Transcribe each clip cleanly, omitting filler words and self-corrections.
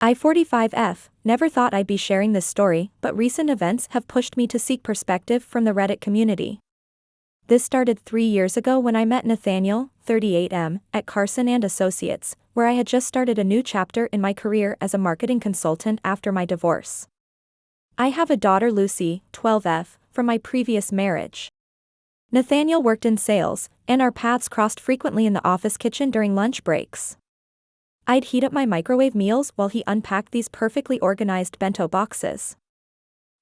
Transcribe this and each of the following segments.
I-45F, never thought I'd be sharing this story, but recent events have pushed me to seek perspective from the Reddit community. This started 3 years ago when I met Nathaniel, 38M, at Carson & Associates, where I had just started a new chapter in my career as a marketing consultant after my divorce. I have a daughter Lucy, 12F, from my previous marriage. Nathaniel worked in sales, and our paths crossed frequently in the office kitchen during lunch breaks. I'd heat up my microwave meals while he unpacked these perfectly organized bento boxes.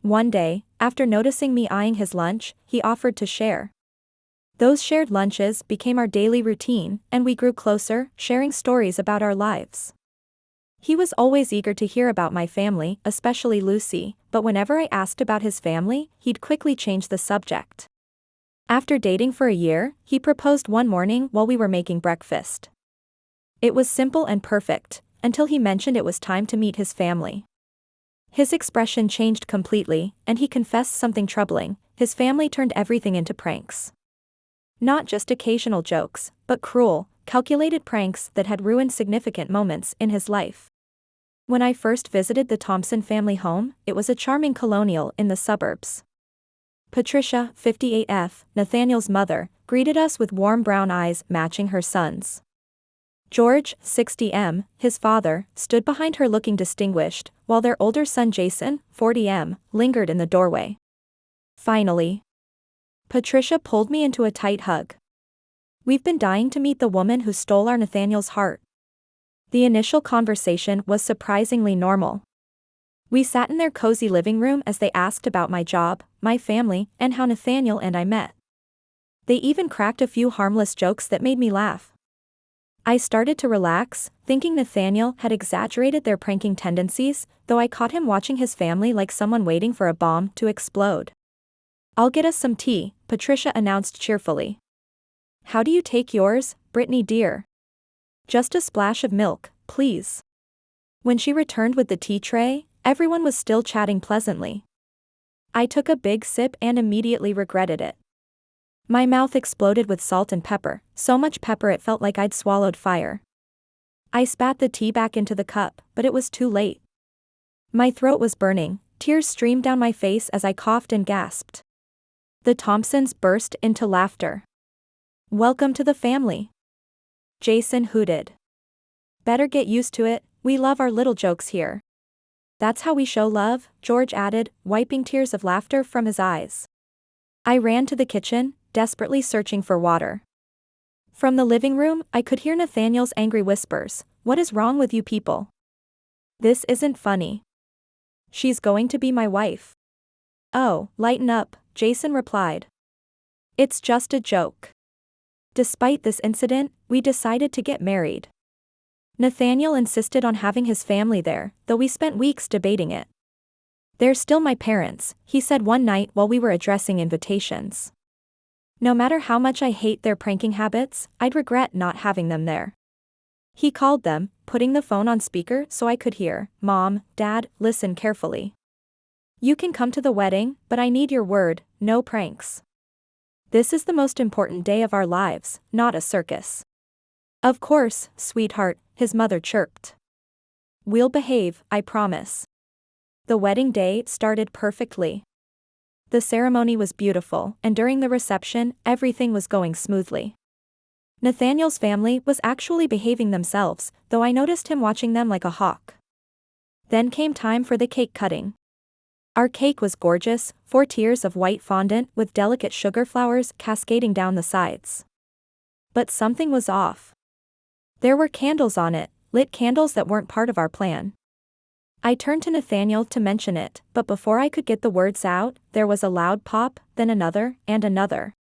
One day, after noticing me eyeing his lunch, he offered to share. Those shared lunches became our daily routine, and we grew closer, sharing stories about our lives. He was always eager to hear about my family, especially Lucy, but whenever I asked about his family, he'd quickly change the subject. After dating for a year, he proposed one morning while we were making breakfast. It was simple and perfect, until he mentioned it was time to meet his family. His expression changed completely, and he confessed something troubling: his family turned everything into pranks. Not just occasional jokes, but cruel, calculated pranks that had ruined significant moments in his life. When I first visited the Thompson family home, it was a charming colonial in the suburbs. Patricia, 58F, Nathaniel's mother, greeted us with warm brown eyes matching her son's. George, 60M, his father, stood behind her looking distinguished, while their older son Jason, 40M, lingered in the doorway. Finally, Patricia pulled me into a tight hug. "We've been dying to meet the woman who stole our Nathaniel's heart." The initial conversation was surprisingly normal. We sat in their cozy living room as they asked about my job, my family, and how Nathaniel and I met. They even cracked a few harmless jokes that made me laugh. I started to relax, thinking Nathaniel had exaggerated their pranking tendencies, though I caught him watching his family like someone waiting for a bomb to explode. "I'll get us some tea," Patricia announced cheerfully. "How do you take yours, Brittany dear?" "Just a splash of milk, please." When she returned with the tea tray, everyone was still chatting pleasantly. I took a big sip and immediately regretted it. My mouth exploded with salt and pepper, so much pepper it felt like I'd swallowed fire. I spat the tea back into the cup, but it was too late. My throat was burning, tears streamed down my face as I coughed and gasped. The Thompsons burst into laughter. "Welcome to the family," Jason hooted. "Better get used to it, we love our little jokes here." "That's how we show love," George added, wiping tears of laughter from his eyes. I ran to the kitchen, desperately searching for water. From the living room, I could hear Nathaniel's angry whispers: "What is wrong with you people? This isn't funny. She's going to be my wife." "Oh, lighten up," Jason replied. "It's just a joke." Despite this incident, we decided to get married. Nathaniel insisted on having his family there, though we spent weeks debating it. "They're still my parents," he said one night while we were addressing invitations. "No matter how much I hate their pranking habits, I'd regret not having them there." He called them, putting the phone on speaker so I could hear. "Mom, Dad, listen carefully. You can come to the wedding, but I need your word, no pranks. This is the most important day of our lives, not a circus." "Of course, sweetheart," his mother chirped. "We'll behave, I promise." The wedding day started perfectly. The ceremony was beautiful, and during the reception, everything was going smoothly. Nathaniel's family was actually behaving themselves, though I noticed him watching them like a hawk. Then came time for the cake cutting. Our cake was gorgeous, 4 tiers of white fondant with delicate sugar flowers cascading down the sides. But something was off. There were candles on it, lit candles that weren't part of our plan. I turned to Nathaniel to mention it, but before I could get the words out, there was a loud pop, then another, and another.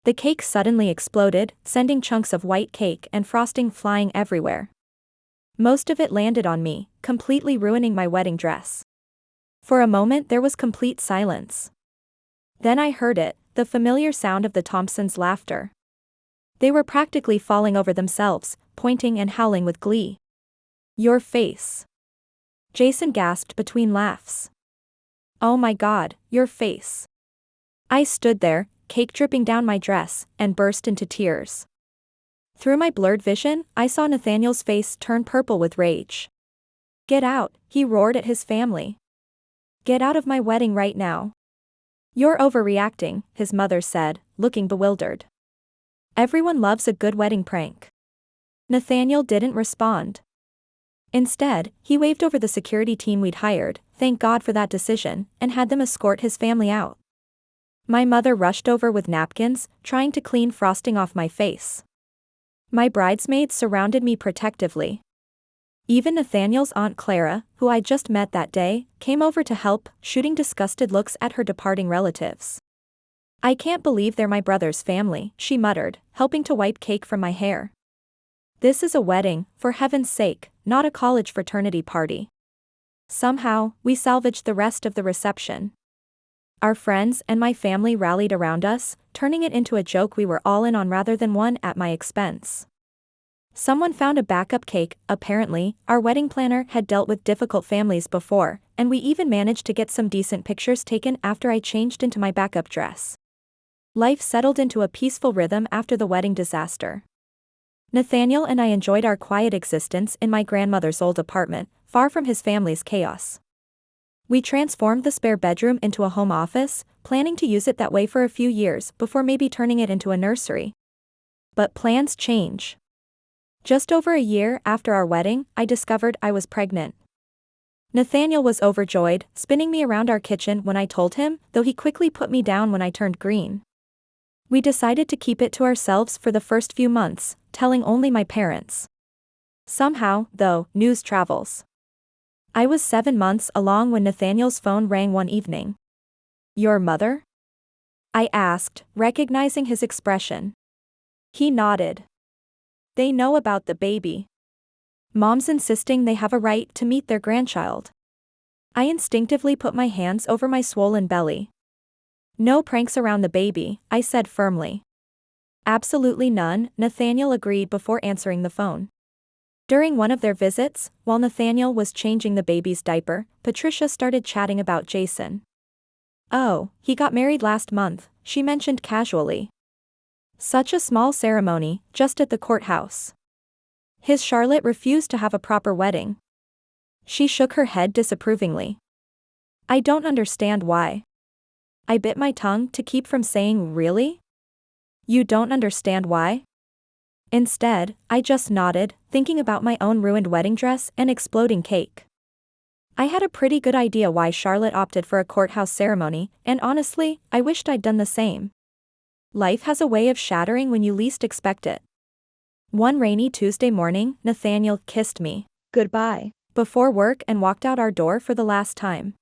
The cake suddenly exploded, sending chunks of white cake and frosting flying everywhere. Most of it landed on me, completely ruining my wedding dress. For a moment there was complete silence. Then I heard it, the familiar sound of the Thompsons' laughter. They were practically falling over themselves, pointing and howling with glee. "Your face," Jason gasped between laughs. "Oh my God, your face." I stood there, cake dripping down my dress, and burst into tears. Through my blurred vision, I saw Nathaniel's face turn purple with rage. "Get out," he roared at his family. "Get out of my wedding right now." "You're overreacting," his mother said, looking bewildered. "Everyone loves a good wedding prank." Nathaniel didn't respond. Instead, he waved over the security team we'd hired, thank God for that decision, and had them escort his family out. My mother rushed over with napkins, trying to clean frosting off my face. My bridesmaids surrounded me protectively. Even Nathaniel's Aunt Clara, who I'd just met that day, came over to help, shooting disgusted looks at her departing relatives. "I can't believe they're my brother's family," she muttered, helping to wipe cake from my hair. "This is a wedding, for heaven's sake, not a college fraternity party." Somehow, we salvaged the rest of the reception. Our friends and my family rallied around us, turning it into a joke we were all in on rather than one at my expense. Someone found a backup cake. Apparently, our wedding planner had dealt with difficult families before, and we even managed to get some decent pictures taken after I changed into my backup dress. Life settled into a peaceful rhythm after the wedding disaster. Nathaniel and I enjoyed our quiet existence in my grandmother's old apartment, far from his family's chaos. We transformed the spare bedroom into a home office, planning to use it that way for a few years before maybe turning it into a nursery. But plans change. Just over a year after our wedding, I discovered I was pregnant. Nathaniel was overjoyed, spinning me around our kitchen when I told him, though he quickly put me down when I turned green. We decided to keep it to ourselves for the first few months, telling only my parents. Somehow, though, news travels. I was 7 months along when Nathaniel's phone rang one evening. "Your mother?" I asked, recognizing his expression. He nodded. "They know about the baby. Mom's insisting they have a right to meet their grandchild." I instinctively put my hands over my swollen belly. "No pranks around the baby," I said firmly. "Absolutely none," Nathaniel agreed before answering the phone. During one of their visits, while Nathaniel was changing the baby's diaper, Patricia started chatting about Jason. "Oh, he got married last month," she mentioned casually. "Such a small ceremony, just at the courthouse. His Charlotte refused to have a proper wedding." She shook her head disapprovingly. "I don't understand why." I bit my tongue to keep from saying "really?" "You don't understand why?" Instead, I just nodded, thinking about my own ruined wedding dress and exploding cake. I had a pretty good idea why Charlotte opted for a courthouse ceremony, and honestly, I wished I'd done the same. Life has a way of shattering when you least expect it. One rainy Tuesday morning, Nathaniel kissed me goodbye before work and walked out our door for the last time.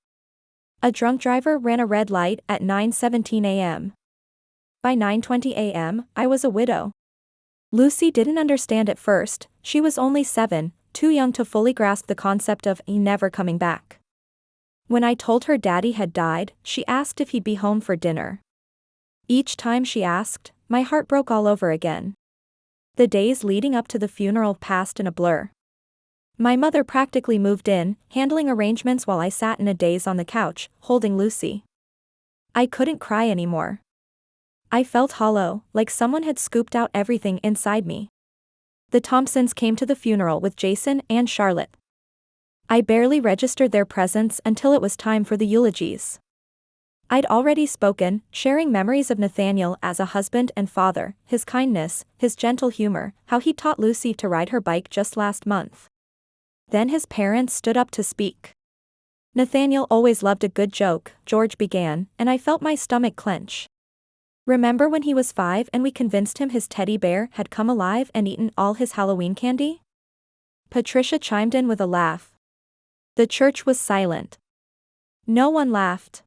A drunk driver ran a red light at 9:17 a.m. By 9:20 a.m., I was a widow. Lucy didn't understand at first. She was only 7, too young to fully grasp the concept of never coming back. When I told her Daddy had died, she asked if he'd be home for dinner. Each time she asked, my heart broke all over again. The days leading up to the funeral passed in a blur. My mother practically moved in, handling arrangements while I sat in a daze on the couch, holding Lucy. I couldn't cry anymore. I felt hollow, like someone had scooped out everything inside me. The Thompsons came to the funeral with Jason and Charlotte. I barely registered their presence until it was time for the eulogies. I'd already spoken, sharing memories of Nathaniel as a husband and father, his kindness, his gentle humor, how he taught Lucy to ride her bike just last month. Then his parents stood up to speak. "Nathaniel always loved a good joke," George began, and I felt my stomach clench. "Remember when he was 5 and we convinced him his teddy bear had come alive and eaten all his Halloween candy?" Patricia chimed in with a laugh. The church was silent. No one laughed.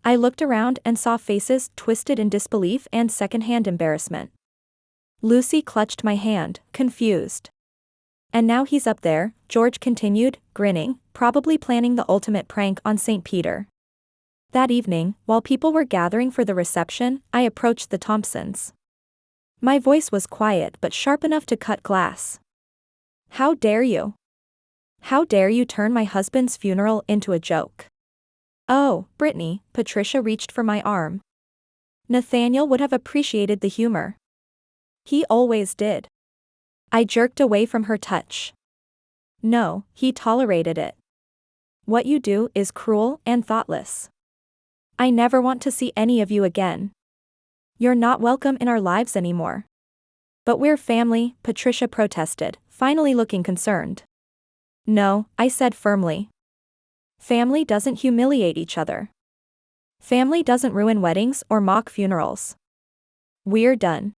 I looked around and saw faces twisted in disbelief and secondhand embarrassment. Lucy clutched my hand, confused. "And now he's up there," George continued, grinning, "probably planning the ultimate prank on St. Peter." That evening, while people were gathering for the reception, I approached the Thompsons. My voice was quiet but sharp enough to cut glass. "How dare you? How dare you turn my husband's funeral into a joke?" "Oh, Brittany," Patricia reached for my arm. "Nathaniel would have appreciated the humor. He always did." I jerked away from her touch. No, he tolerated it. What you do is cruel and thoughtless. I never want to see any of you again. You're not welcome in our lives anymore. But we're family, Patricia protested, finally looking concerned. No, I said firmly. Family doesn't humiliate each other. Family doesn't ruin weddings or mock funerals. We're done.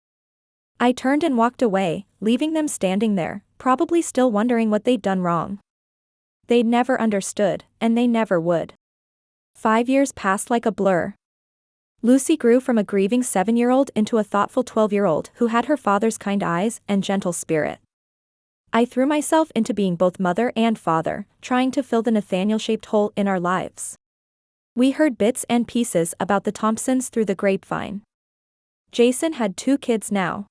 I turned and walked away, leaving them standing there, probably still wondering what they'd done wrong. They'd never understood, and they never would. 5 years passed like a blur. Lucy grew from a grieving 7-year-old into a thoughtful 12-year-old who had her father's kind eyes and gentle spirit. I threw myself into being both mother and father, trying to fill the Nathaniel-shaped hole in our lives. We heard bits and pieces about the Thompsons through the grapevine. Jason had 2 kids now.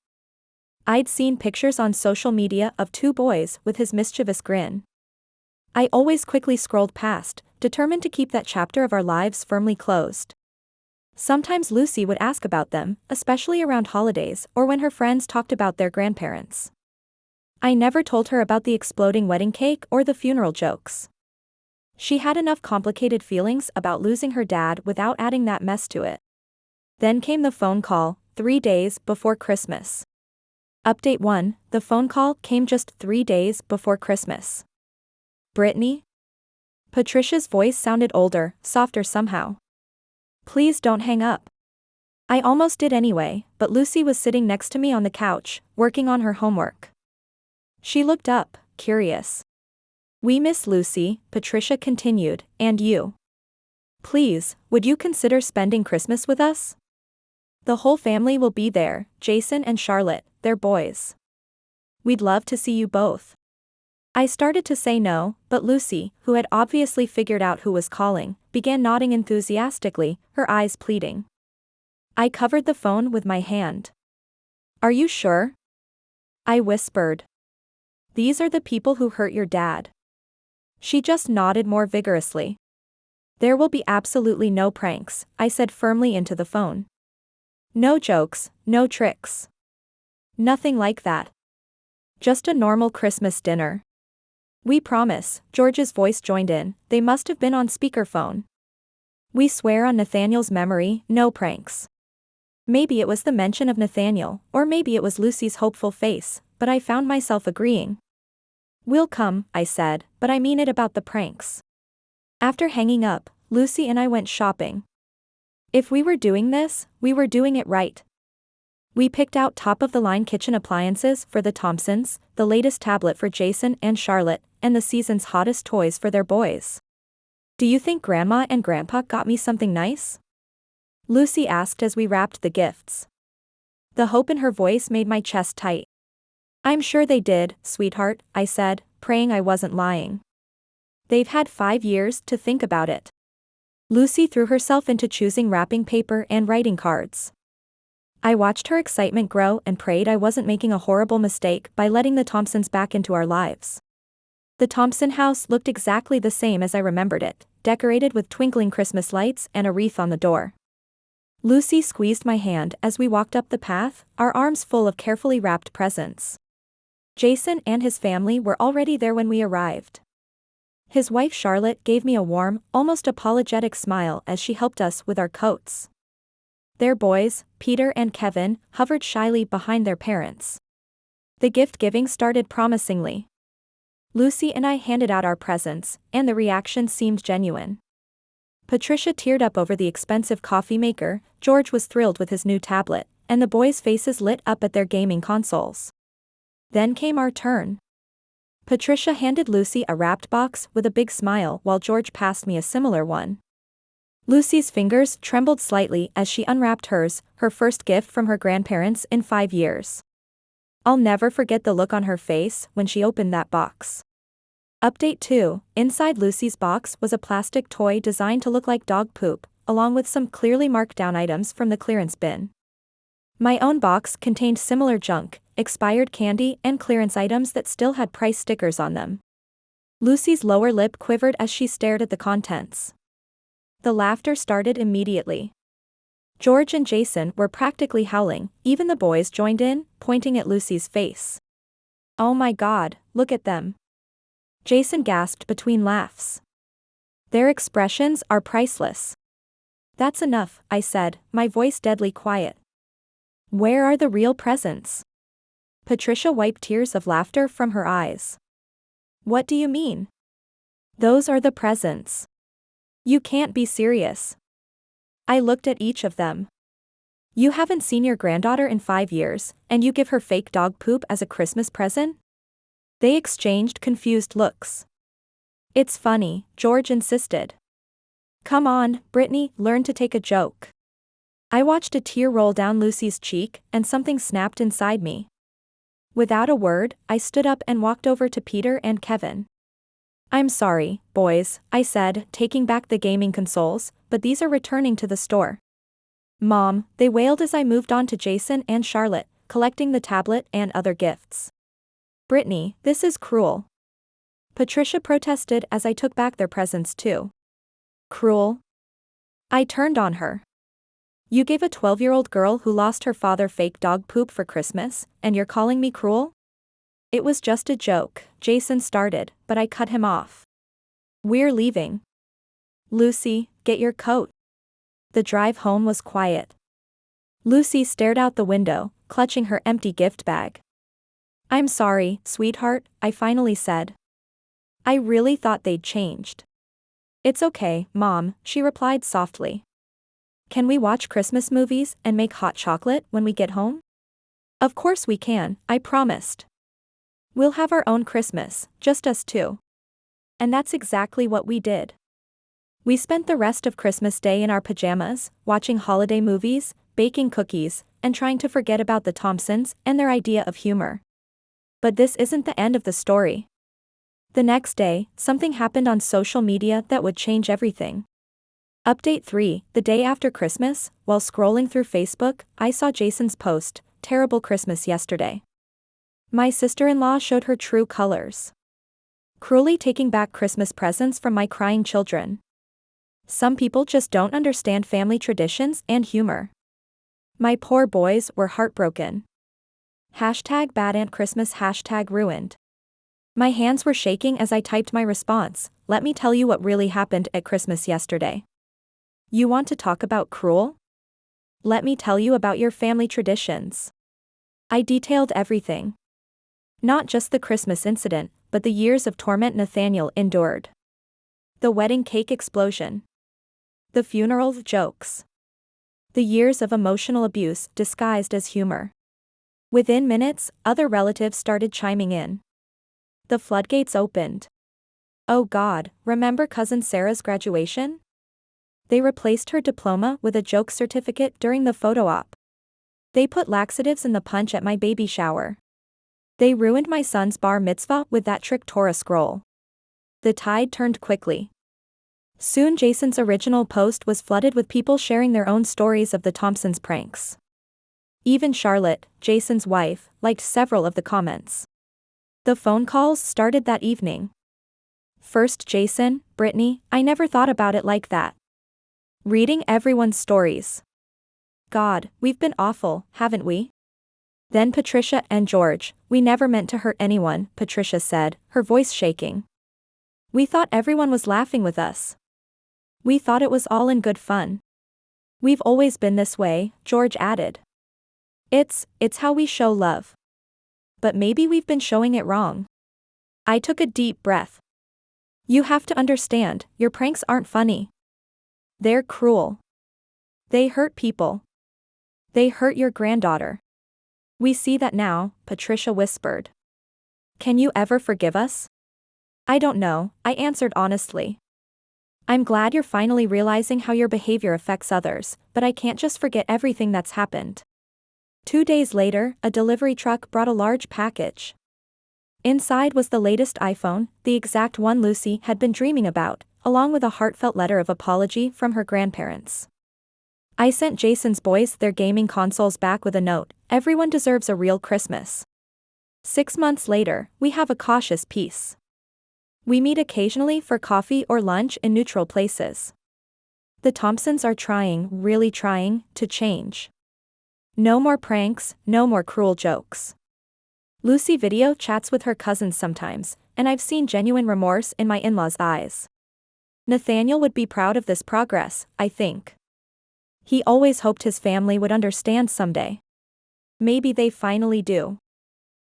I'd seen pictures on social media of 2 boys with his mischievous grin. I always quickly scrolled past, determined to keep that chapter of our lives firmly closed. Sometimes Lucy would ask about them, especially around holidays or when her friends talked about their grandparents. I never told her about the exploding wedding cake or the funeral jokes. She had enough complicated feelings about losing her dad without adding that mess to it. Then came the phone call, 3 days before Christmas. Update 1, the phone call came just 3 days before Christmas. Brittany? Patricia's voice sounded older, softer somehow. Please don't hang up. I almost did anyway, but Lucy was sitting next to me on the couch, working on her homework. She looked up, curious. We miss Lucy, Patricia continued, and you. Please, would you consider spending Christmas with us? The whole family will be there, Jason and Charlotte, their boys. We'd love to see you both. I started to say no, but Lucy, who had obviously figured out who was calling, began nodding enthusiastically, her eyes pleading. I covered the phone with my hand. Are you sure? I whispered. These are the people who hurt your dad. She just nodded more vigorously. There will be absolutely no pranks, I said firmly into the phone. No jokes, no tricks. Nothing like that. Just a normal Christmas dinner. We promise, George's voice joined in, they must have been on speakerphone. We swear on Nathaniel's memory, no pranks. Maybe it was the mention of Nathaniel, or maybe it was Lucy's hopeful face, but I found myself agreeing. We'll come, I said, but I mean it about the pranks. After hanging up, Lucy and I went shopping. If we were doing this, we were doing it right. We picked out top-of-the-line kitchen appliances for the Thompsons, the latest tablet for Jason and Charlotte, and the season's hottest toys for their boys. Do you think Grandma and Grandpa got me something nice? Lucy asked as we wrapped the gifts. The hope in her voice made my chest tight. I'm sure they did, sweetheart, I said, praying I wasn't lying. They've had 5 years to think about it. Lucy threw herself into choosing wrapping paper and writing cards. I watched her excitement grow and prayed I wasn't making a horrible mistake by letting the Thompsons back into our lives. The Thompson house looked exactly the same as I remembered it, decorated with twinkling Christmas lights and a wreath on the door. Lucy squeezed my hand as we walked up the path, our arms full of carefully wrapped presents. Jason and his family were already there when we arrived. His wife Charlotte gave me a warm, almost apologetic smile as she helped us with our coats. Their boys, Peter and Kevin, hovered shyly behind their parents. The gift-giving started promisingly. Lucy and I handed out our presents, and the reaction seemed genuine. Patricia teared up over the expensive coffee maker, George was thrilled with his new tablet, and the boys' faces lit up at their gaming consoles. Then came our turn. Patricia handed Lucy a wrapped box with a big smile while George passed me a similar one. Lucy's fingers trembled slightly as she unwrapped hers, her first gift from her grandparents in 5 years. I'll never forget the look on her face when she opened that box. Update 2, inside Lucy's box was a plastic toy designed to look like dog poop, along with some clearly marked down items from the clearance bin. My own box contained similar junk, expired candy and clearance items that still had price stickers on them. Lucy's lower lip quivered as she stared at the contents. The laughter started immediately. George and Jason were practically howling, even the boys joined in, pointing at Lucy's face. Oh my God, look at them. Jason gasped between laughs. Their expressions are priceless. That's enough, I said, my voice deadly quiet. Where are the real presents? Patricia wiped tears of laughter from her eyes. What do you mean? Those are the presents. You can't be serious. I looked at each of them. You haven't seen your granddaughter in 5 years, and you give her fake dog poop as a Christmas present? They exchanged confused looks. It's funny, George insisted. Come on, Brittany, learn to take a joke. I watched a tear roll down Lucy's cheek, and something snapped inside me. Without a word, I stood up and walked over to Peter and Kevin. I'm sorry, boys, I said, taking back the gaming consoles, but these are returning to the store. Mom, they wailed as I moved on to Jason and Charlotte, collecting the tablet and other gifts. Brittany, this is cruel. Patricia protested as I took back their presents too. Cruel? I turned on her. You gave a 12-year-old girl who lost her father fake dog poop for Christmas, and you're calling me cruel? It was just a joke, Jason started, but I cut him off. We're leaving. Lucy, get your coat. The drive home was quiet. Lucy stared out the window, clutching her empty gift bag. I'm sorry, sweetheart, I finally said. I really thought they'd changed. It's okay, Mom, she replied softly. Can we watch Christmas movies and make hot chocolate when we get home? Of course we can, I promised. We'll have our own Christmas, just us two. And that's exactly what we did. We spent the rest of Christmas Day in our pajamas, watching holiday movies, baking cookies, and trying to forget about the Thompsons and their idea of humor. But this isn't the end of the story. The next day, something happened on social media that would change everything. Update 3, the day after Christmas, while scrolling through Facebook, I saw Jason's post, "Terrible Christmas yesterday." My sister-in-law showed her true colors. Cruelly taking back Christmas presents from my crying children. Some people just don't understand family traditions and humor. My poor boys were heartbroken. #bad Aunt Christmas #ruined. My hands were shaking as I typed my response. Let me tell you what really happened at Christmas yesterday. You want to talk about cruel? Let me tell you about your family traditions. I detailed everything. Not just the Christmas incident, but the years of torment Nathaniel endured. The wedding cake explosion. The funeral jokes. The years of emotional abuse disguised as humor. Within minutes, other relatives started chiming in. The floodgates opened. Oh God, remember cousin Sarah's graduation? They replaced her diploma with a joke certificate during the photo op. They put laxatives in the punch at my baby shower. They ruined my son's bar mitzvah with that trick Torah scroll. The tide turned quickly. Soon Jason's original post was flooded with people sharing their own stories of the Thompsons' pranks. Even Charlotte, Jason's wife, liked several of the comments. The phone calls started that evening. First Jason, Brittany, I never thought about it like that. Reading everyone's stories. God, we've been awful, haven't we? Then Patricia and George, we never meant to hurt anyone, Patricia said, her voice shaking. We thought everyone was laughing with us. We thought it was all in good fun. We've always been this way, George added. It's how we show love. But maybe we've been showing it wrong. I took a deep breath. You have to understand, your pranks aren't funny. They're cruel. They hurt people. They hurt your granddaughter. We see that now, Patricia whispered. Can you ever forgive us? I don't know, I answered honestly. I'm glad you're finally realizing how your behavior affects others, but I can't just forget everything that's happened. 2 days later, a delivery truck brought a large package. Inside was the latest iPhone, the exact one Lucy had been dreaming about, along with a heartfelt letter of apology from her grandparents. I sent Jason's boys their gaming consoles back with a note, everyone deserves a real Christmas. 6 months later, we have a cautious peace. We meet occasionally for coffee or lunch in neutral places. The Thompsons are trying, really trying, to change. No more pranks, no more cruel jokes. Lucy video chats with her cousins sometimes, and I've seen genuine remorse in my in-laws' eyes. Nathaniel would be proud of this progress, I think. He always hoped his family would understand someday. Maybe they finally do.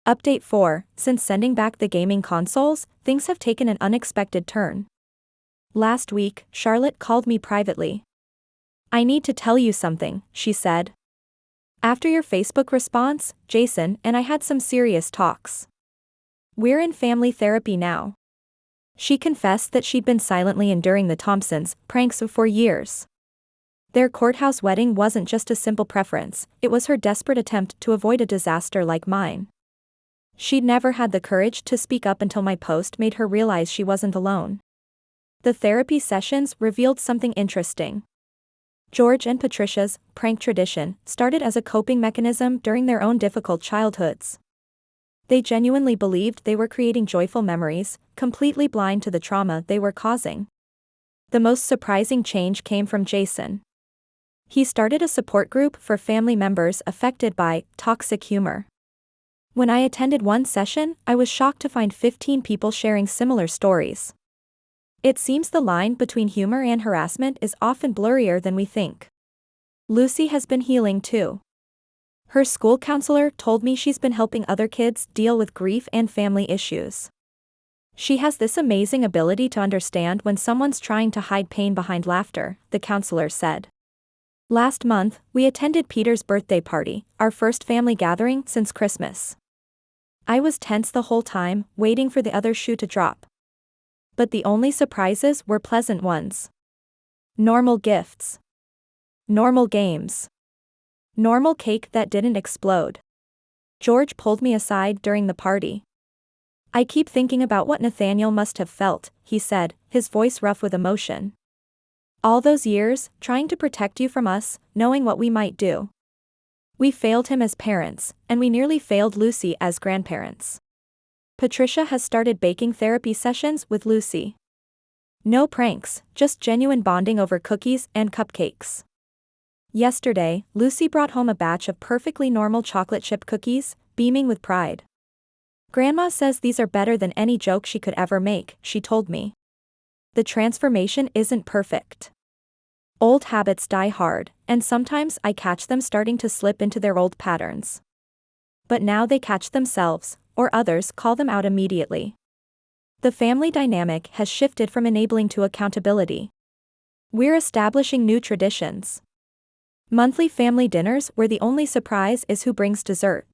Update 4. Since sending back the gaming consoles, things have taken an unexpected turn. Last week, Charlotte called me privately. "I need to tell you something," she said. "After your Facebook response, Jason and I had some serious talks. We're in family therapy now." She confessed that she'd been silently enduring the Thompsons' pranks for years. Their courthouse wedding wasn't just a simple preference, it was her desperate attempt to avoid a disaster like mine. She'd never had the courage to speak up until my post made her realize she wasn't alone. The therapy sessions revealed something interesting. George and Patricia's prank tradition started as a coping mechanism during their own difficult childhoods. They genuinely believed they were creating joyful memories, completely blind to the trauma they were causing. The most surprising change came from Jason. He started a support group for family members affected by toxic humor. When I attended one session, I was shocked to find 15 people sharing similar stories. It seems the line between humor and harassment is often blurrier than we think. Lucy has been healing too. Her school counselor told me she's been helping other kids deal with grief and family issues. She has this amazing ability to understand when someone's trying to hide pain behind laughter, the counselor said. Last month, we attended Peter's birthday party, our first family gathering since Christmas. I was tense the whole time, waiting for the other shoe to drop. But the only surprises were pleasant ones. Normal gifts. Normal games. Normal cake that didn't explode. George pulled me aside during the party. "I keep thinking about what Nathaniel must have felt," he said, his voice rough with emotion. "All those years, trying to protect you from us, knowing what we might do. We failed him as parents, and we nearly failed Lucy as grandparents." Patricia has started baking therapy sessions with Lucy. No pranks, just genuine bonding over cookies and cupcakes. Yesterday, Lucy brought home a batch of perfectly normal chocolate chip cookies, beaming with pride. "Grandma says these are better than any joke she could ever make," she told me. The transformation isn't perfect. Old habits die hard, and sometimes I catch them starting to slip into their old patterns. But now they catch themselves, or others call them out immediately. The family dynamic has shifted from enabling to accountability. We're establishing new traditions. Monthly family dinners where the only surprise is who brings dessert.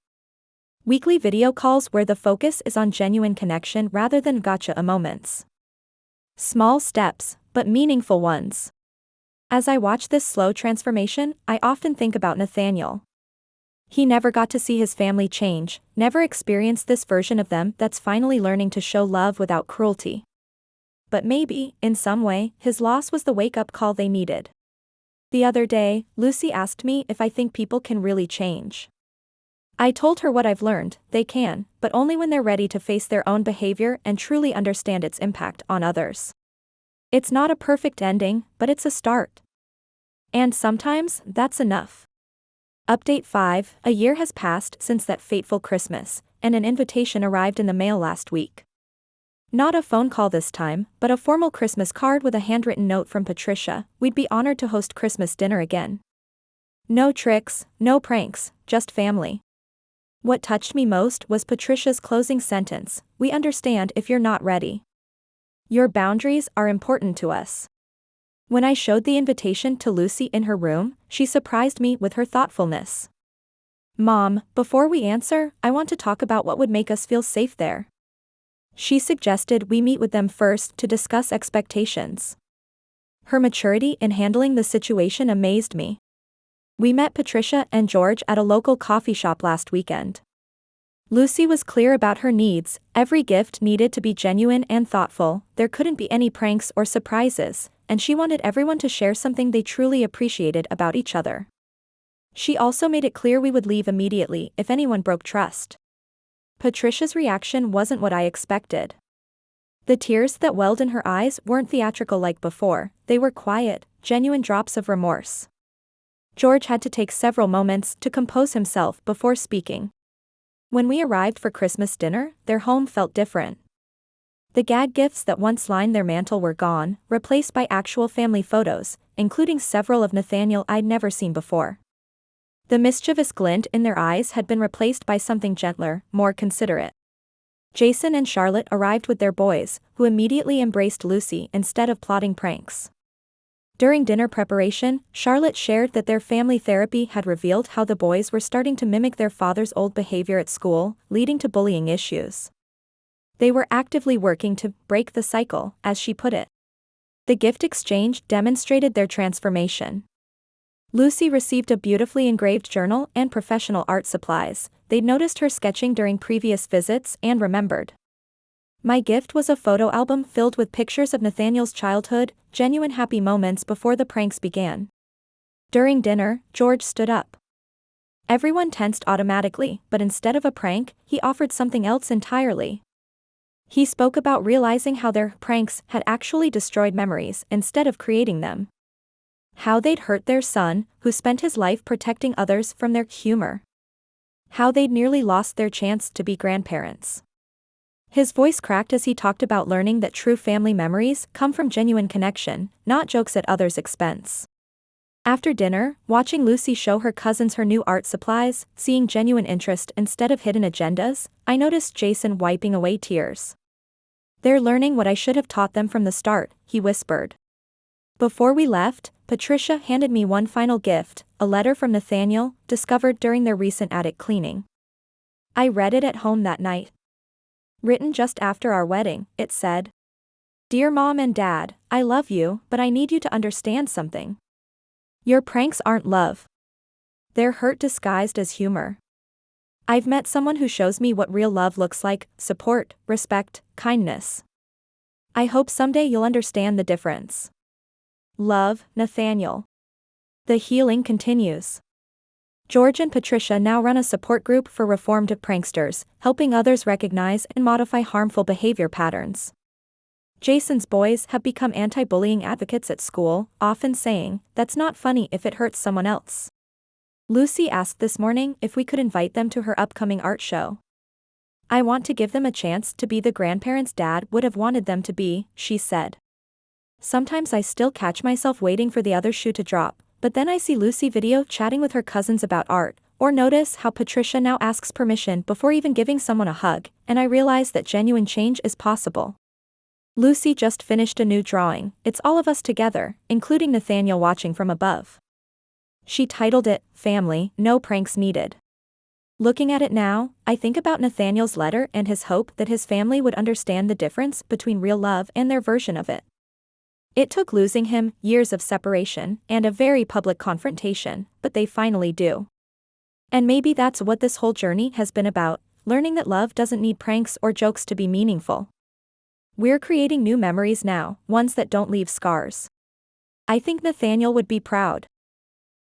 Weekly video calls where the focus is on genuine connection rather than gotcha moments. Small steps, but meaningful ones. As I watch this slow transformation, I often think about Nathaniel. He never got to see his family change, never experienced this version of them that's finally learning to show love without cruelty. But maybe, in some way, his loss was the wake-up call they needed. The other day, Lucy asked me if I think people can really change. I told her what I've learned: they can, but only when they're ready to face their own behavior and truly understand its impact on others. It's not a perfect ending, but it's a start. And sometimes, that's enough. Update 5. A year has passed since that fateful Christmas, and an invitation arrived in the mail last week. Not a phone call this time, but a formal Christmas card with a handwritten note from Patricia: "We'd be honored to host Christmas dinner again. No tricks, no pranks, just family." What touched me most was Patricia's closing sentence: "We understand if you're not ready. Your boundaries are important to us." When I showed the invitation to Lucy in her room, she surprised me with her thoughtfulness. "Mom, before we answer, I want to talk about what would make us feel safe there." She suggested we meet with them first to discuss expectations. Her maturity in handling the situation amazed me. We met Patricia and George at a local coffee shop last weekend. Lucy was clear about her needs: every gift needed to be genuine and thoughtful, there couldn't be any pranks or surprises, and she wanted everyone to share something they truly appreciated about each other. She also made it clear we would leave immediately if anyone broke trust. Patricia's reaction wasn't what I expected. The tears that welled in her eyes weren't theatrical like before, they were quiet, genuine drops of remorse. George had to take several moments to compose himself before speaking. When we arrived for Christmas dinner, their home felt different. The gag gifts that once lined their mantle were gone, replaced by actual family photos, including several of Nathaniel I'd never seen before. The mischievous glint in their eyes had been replaced by something gentler, more considerate. Jason and Charlotte arrived with their boys, who immediately embraced Lucy instead of plotting pranks. During dinner preparation, Charlotte shared that their family therapy had revealed how the boys were starting to mimic their father's old behavior at school, leading to bullying issues. They were actively working to break the cycle, as she put it. The gift exchange demonstrated their transformation. Lucy received a beautifully engraved journal and professional art supplies. They'd noticed her sketching during previous visits and remembered. My gift was a photo album filled with pictures of Nathaniel's childhood, genuine happy moments before the pranks began. During dinner, George stood up. Everyone tensed automatically, but instead of a prank, he offered something else entirely. He spoke about realizing how their pranks had actually destroyed memories instead of creating them. How they'd hurt their son, who spent his life protecting others from their humor. How they'd nearly lost their chance to be grandparents. His voice cracked as he talked about learning that true family memories come from genuine connection, not jokes at others' expense. After dinner, watching Lucy show her cousins her new art supplies, seeing genuine interest instead of hidden agendas, I noticed Jason wiping away tears. "They're learning what I should have taught them from the start," he whispered. Before we left, Patricia handed me one final gift, a letter from Nathaniel, discovered during their recent attic cleaning. I read it at home that night. Written just after our wedding, it said, "Dear Mom and Dad, I love you, but I need you to understand something. Your pranks aren't love. They're hurt disguised as humor. I've met someone who shows me what real love looks like: support, respect, kindness. I hope someday you'll understand the difference. Love, Nathaniel." The healing continues. George and Patricia now run a support group for reformed pranksters, helping others recognize and modify harmful behavior patterns. Jason's boys have become anti-bullying advocates at school, often saying, "That's not funny if it hurts someone else." Lucy asked this morning if we could invite them to her upcoming art show. "I want to give them a chance to be the grandparents Dad would have wanted them to be," she said. Sometimes I still catch myself waiting for the other shoe to drop, but then I see Lucy video chatting with her cousins about art, or notice how Patricia now asks permission before even giving someone a hug, and I realize that genuine change is possible. Lucy just finished a new drawing. It's all of us together, including Nathaniel watching from above. She titled it, "Family, No Pranks Needed." Looking at it now, I think about Nathaniel's letter and his hope that his family would understand the difference between real love and their version of it. It took losing him, years of separation, and a very public confrontation, but they finally do. And maybe that's what this whole journey has been about, learning that love doesn't need pranks or jokes to be meaningful. We're creating new memories now, ones that don't leave scars. I think Nathaniel would be proud.